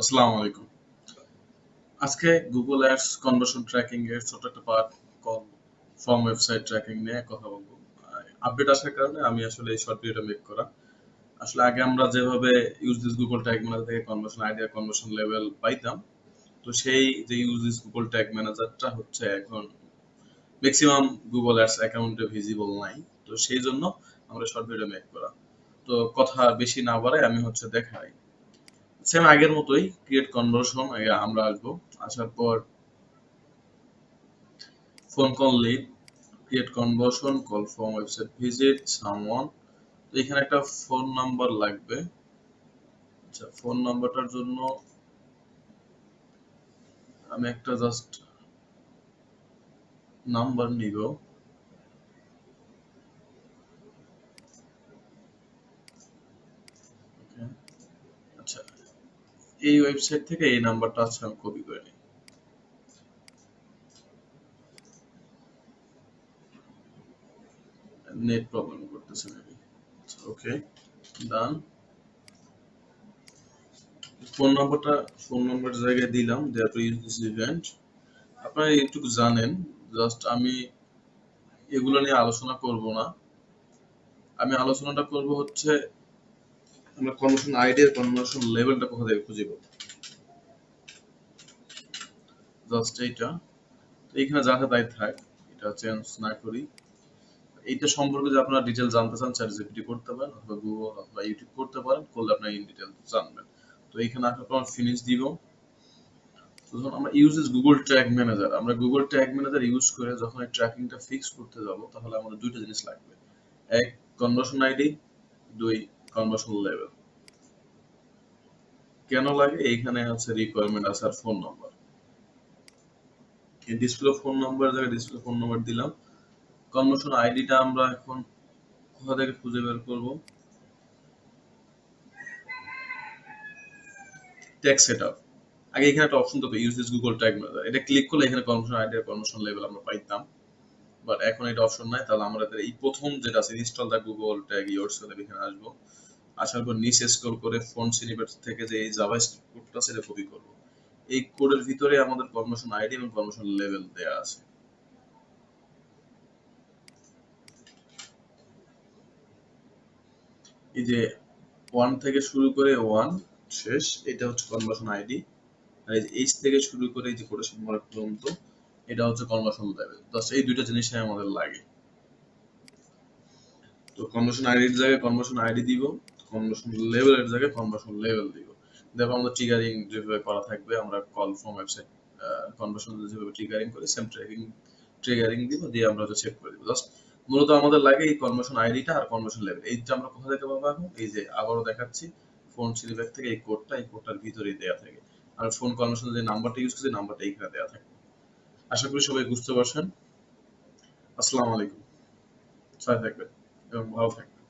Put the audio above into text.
আসসালামু আলাইকুম। আজকে গুগল অ্যাডস কনভার্সন ট্র্যাকিং এর ছোট একটা part call form website tracking নিয়ে কথা বলবো। আপডেট আসার কারণে আমি আসলে এই শর্ট ভিডিওটা মেক করা। আসলে আগে আমরা যেভাবে use this Google tag manager থেকে কনভার্সন আইডি আর কনভার্সন লেভেল পাইতাম, তো সেই যে ইউজ দিস গুগল ট্যাগ ম্যানেজারটা হচ্ছে এখন ম্যাক্সিমাম গুগল অ্যাডস অ্যাকাউন্টে ভিজিবল নাই। তো সেই জন্য আমরা শর্ট ভিডিও মেক করা। তো কথা বেশি না বাড়াই আমি হচ্ছে দেখাই। সেম আগের মতোই ক্রিয়েট কনভার্সন আমরা আসবো। আসার পর phone call lead, create conversion, call from website visit, someone। তো এখানে একটা ফোন নাম্বার লাগবে। আচ্ছা, ফোন নাম্বারটার জন্য আমি একটা জাস্ট নাম্বার নিব। Okay, আচ্ছা, এই ওয়েবসাইট থেকে এই নাম্বারটা আছে আমি কপি করে নিই। নেট প্রবলেম করতেছে মেবি। আচ্ছা, ওকে, ডান। ফোন নাম্বার জায়গায় দিলাম, দেয়ার ইউজ দিস ইভেন্ট। আপনারা একটু জানেন, জাস্ট আমি এগুলো নিয়ে আলোচনা করব না। আমি আলোচনাটা করব হচ্ছে আমরা কনভার্সন আইডি আর কনভার্সন লেভেলটা কোথা থেকে খুঁজে পাবো। জাস্ট এইটা, তো এইখানে যা তাই থাক, এটা চেঞ্জ না করি। এইটা সম্পর্কে যদি আপনারা ডিটেল জানতে চান, চ্যাট জিপিটি করতে পারেন অথবা গুগল অথবা ইউটিউব করতে পারেন, করলে আপনারা ইন ডিটেল জানবেন। তো এইখানে আসার পর ফিনিশ দিব। তো যখন আমরা use this Google track manager, আমরা গুগল ট্র্যাক ম্যানেজার ইউজ করে যখন এই ট্র্যাকিংটা ফিক্স করতে যাব, তাহলে আমাদের দুইটা জিনিস লাগবে। এক, কনভার্সন আইডি। দুই, কনভার্সন লেভেল। কেন লাগে? এইখানে হচ্ছে রিকোয়ারমেন্ট আছে আর ফোন নাম্বার। এই ডিসপ্লে ফোন নাম্বার জায়গায় ডিসপ্লে ফোন নাম্বার দিলাম। কনভার্সন আইডিটা আমরা এখন কোথা থেকে খুঁজে বের করব? Tag setup. আগে এখানে একটা অপশন থাকতো use this Google tag manager, এটা ক্লিক করলে এখানে কনভার্সন আইডি আর কনভার্সন লেভেল আমরা পাইতাম। বাট এখন এটা অপশন নাই, তাহলে আমরা এই প্রথম যেটা আছে ইনস্টল দা গুগল ট্যাগ ইয়োরসেলফ, এখানে আসবো। আসার পর নিচে স্ক্রল করে ফোন স্নিপেট থেকে যে এই জাভাস্ক্রিপ্ট কোডটা সেটা কপি করব। এই কোডের ভিতরে আমাদের কনভার্সন আইডি এবং কনভার্সন লেভেল দেয়া আছে। এই যে 1 থেকে শুরু করে 1 শেষ, এটা হচ্ছে কনভার্সন আইডি। আর এই যে এইচ থেকে শুরু করে এই যে কোটেশন মার্ক পর্যন্ত, এটা হচ্ছে কনভার্সন লেভেল। জাস্ট এই দুইটা জিনিসই আমাদের লাগে। তো কনভার্সন আইডির জায়গায় কনভার্সন আইডি দিব, কনভার্সন লেভেলের জায়গায় কনভার্সন লেভেল দিব। দেখো আমাদের ট্রিগারিং যেভাবে করা থাকবে, আমরা কল ফ্রম ওয়েবসাইট কনভার্সন যেভাবে ট্রিগারিং করি, সেম ট্রিগারিং দিব, দিয়ে আমরা হচ্ছে সেভ করে দিব। জাস্ট মূলত আমাদের লাগে এই কনভার্সন আইডিটা আর কনভার্সন লেভেল। এইটা আমরা কোথা থেকে পাবো এখন? এই যে আবারও দেখাচ্ছি, ফোন সিলিব্যাক থেকে এই কোডটার ভিতরেই দেয়া থাকে। আর ফোন কনভার্সন যে নাম্বারটা ইউজ করছি, নাম্বারটা এইখানে দেয়া থাকে। আশা করি সবাই বুঝতে পারছেন। আসসালামু আলাইকুম। সাথে থাকবেন এবং ভালো থাকবেন।